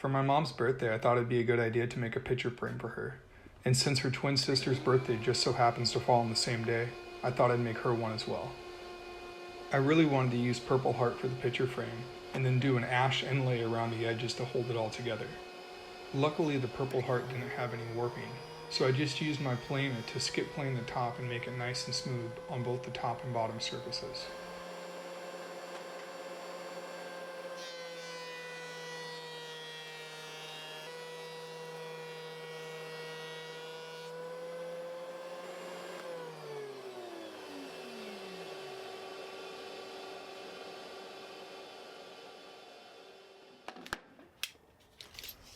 For my mom's birthday, I thought it'd be a good idea to make a picture frame for her. And since her twin sister's birthday just so happens to fall on the same day, I thought I'd make her one as well. I really wanted to use Purpleheart for the picture frame, and then do an ash inlay around the edges to hold it all together. Luckily, the Purpleheart didn't have any warping, so I just used my planer to skip plane the top and make it nice and smooth on both the top and bottom surfaces.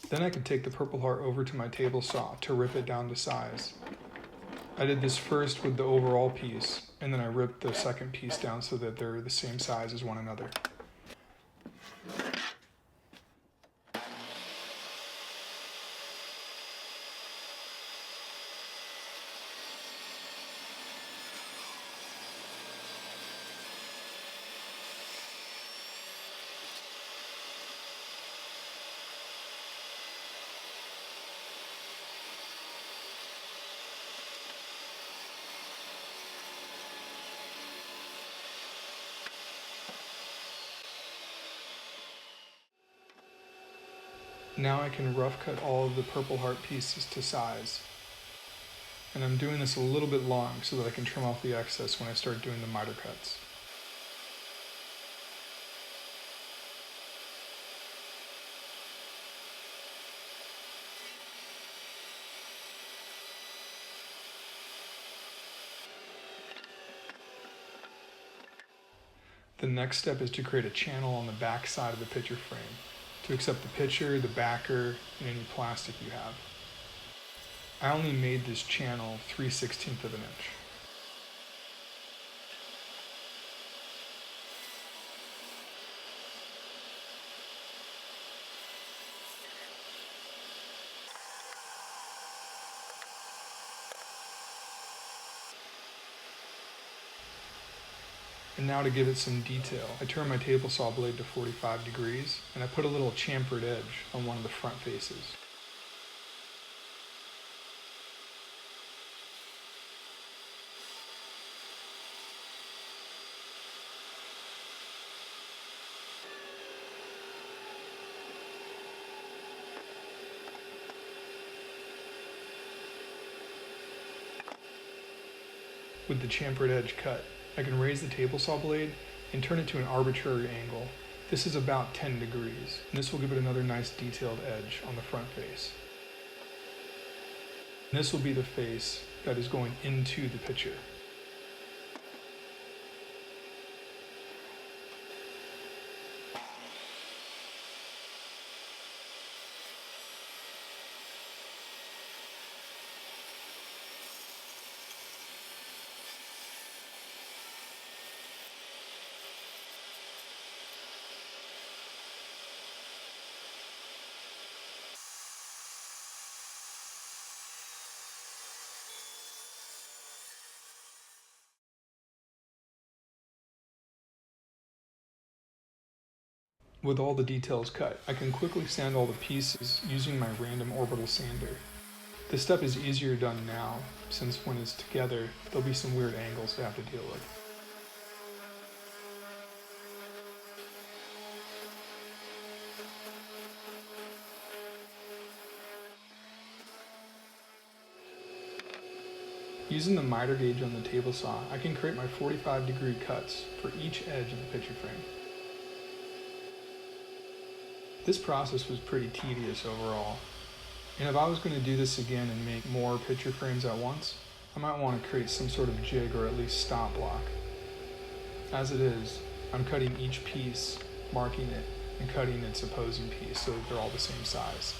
Then I could take the Purpleheart over to my table saw to rip it down to size. I did this first with the overall piece, and then I ripped the second piece down so that they're the same size as one another. Now I can rough cut all of the Purpleheart pieces to size. And I'm doing this a little bit long so that I can trim off the excess when I start doing the miter cuts. The next step is to create a channel on the back side of the picture frame to accept the picture, the backer, and any plastic you have. I only made this channel 3/16 of an inch. And now to give it some detail, I turn my table saw blade to 45 degrees and I put a little chamfered edge on one of the front faces. With the chamfered edge cut, I can raise the table saw blade and turn it to an arbitrary angle. This is about 10 degrees, and this will give it another nice detailed edge on the front face. And this will be the face that is going into the picture. With all the details cut, I can quickly sand all the pieces using my random orbital sander. This step is easier done now, since when it's together, there'll be some weird angles to have to deal with. Using the miter gauge on the table saw, I can create my 45-degree cuts for each edge of the picture frame. This process was pretty tedious overall, and if I was going to do this again and make more picture frames at once, I might want to create some sort of jig or at least stop block. As it is, I'm cutting each piece, marking it, and cutting its opposing piece so that they're all the same size.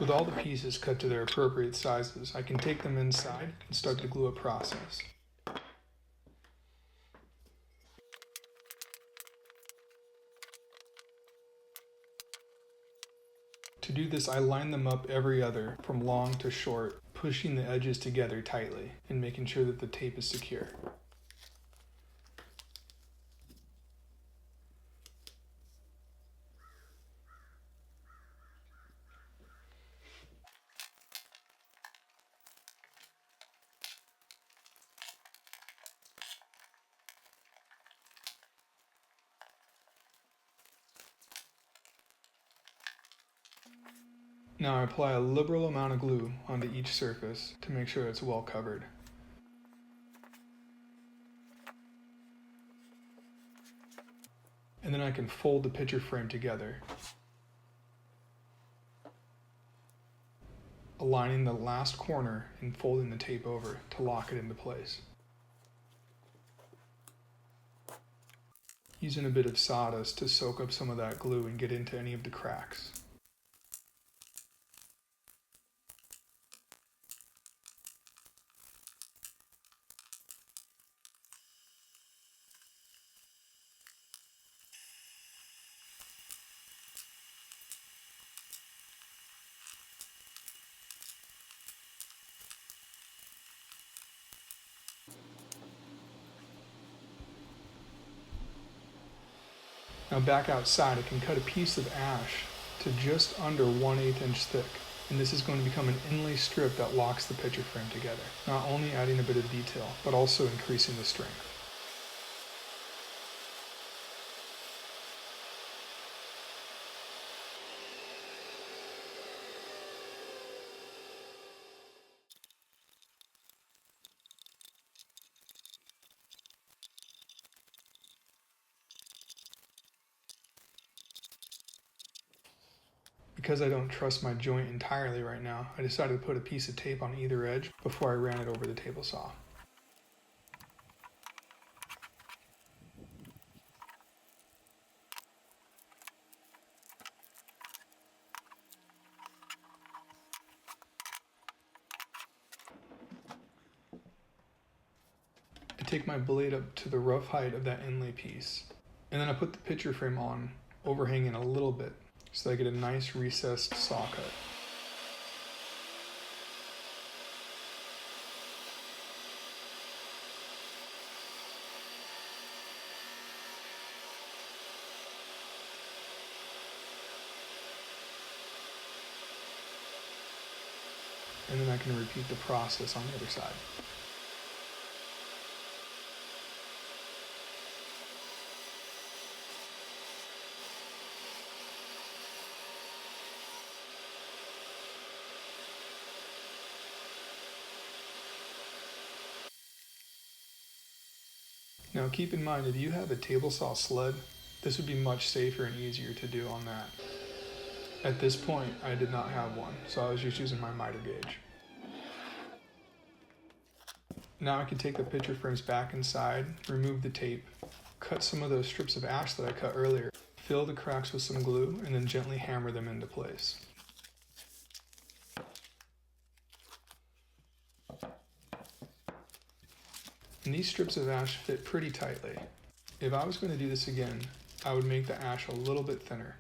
With all the pieces cut to their appropriate sizes, I can take them inside and start the glue up process. To do this, I line them up every other, from long to short, pushing the edges together tightly and making sure that the tape is secure. Now I apply a liberal amount of glue onto each surface to make sure it's well covered. And then I can fold the picture frame together, aligning the last corner and folding the tape over to lock it into place. Using a bit of sawdust to soak up some of that glue and get into any of the cracks. Now back outside, I can cut a piece of ash to just under 1/8 inch thick, and this is going to become an inlay strip that locks the picture frame together, not only adding a bit of detail, but also increasing the strength. Because I don't trust my joint entirely right now, I decided to put a piece of tape on either edge before I ran it over the table saw. I take my blade up to the rough height of that inlay piece, and then I put the picture frame on, overhanging a little bit, so that I get a nice recessed saw cut. And then I can repeat the process on the other side. Now keep in mind, if you have a table saw sled, this would be much safer and easier to do on that. At this point, I did not have one, so I was just using my miter gauge. Now I can take the picture frames back inside, remove the tape, cut some of those strips of ash that I cut earlier, fill the cracks with some glue, and then gently hammer them into place. And these strips of ash fit pretty tightly. If I was going to do this again, I would make the ash a little bit thinner.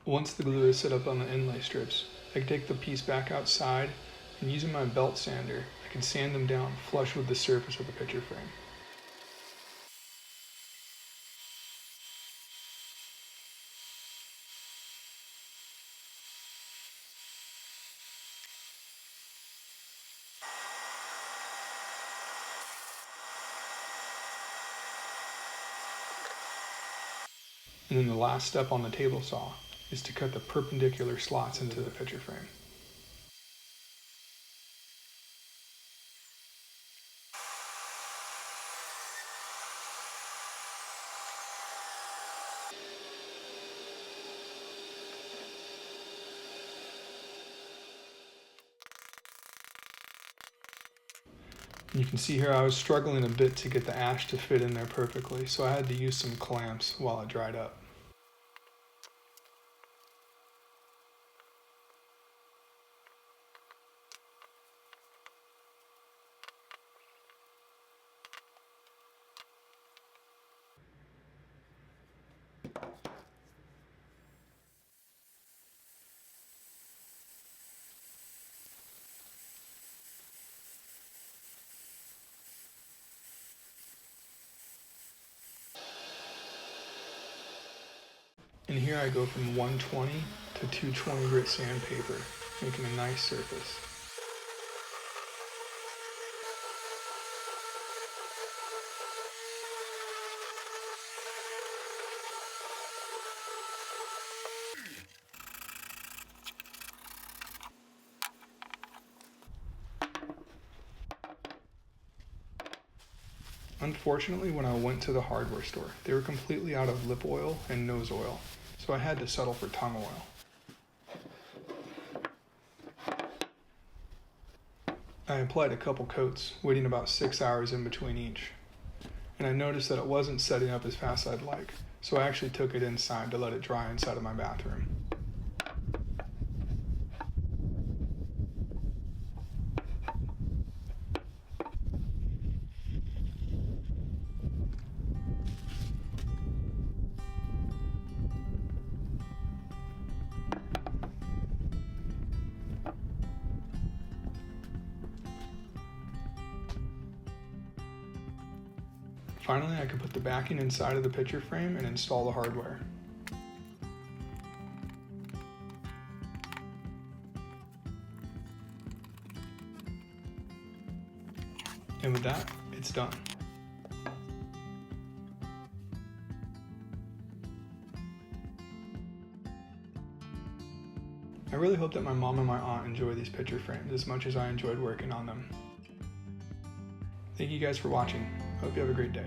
Once the glue is set up on the inlay strips, I can take the piece back outside, and using my belt sander, I can sand them down flush with the surface of the picture frame. And then the last step on the table saw is to cut the perpendicular slots into the picture frame. You can see here I was struggling a bit to get the ash to fit in there perfectly, so I had to use some clamps while it dried up. And here I go from 120 to 220 grit sandpaper, making a nice surface. Unfortunately, when I went to the hardware store, they were completely out of lip oil and nose oil, so I had to settle for tongue oil. I applied a couple coats, waiting about 6 hours in between each, and I noticed that it wasn't setting up as fast as I'd like, so I actually took it inside to let it dry inside of my bathroom. Finally, I could put the backing inside of the picture frame and install the hardware. And with that, it's done. I really hope that my mom and my aunt enjoy these picture frames as much as I enjoyed working on them. Thank you guys for watching. Hope you have a great day.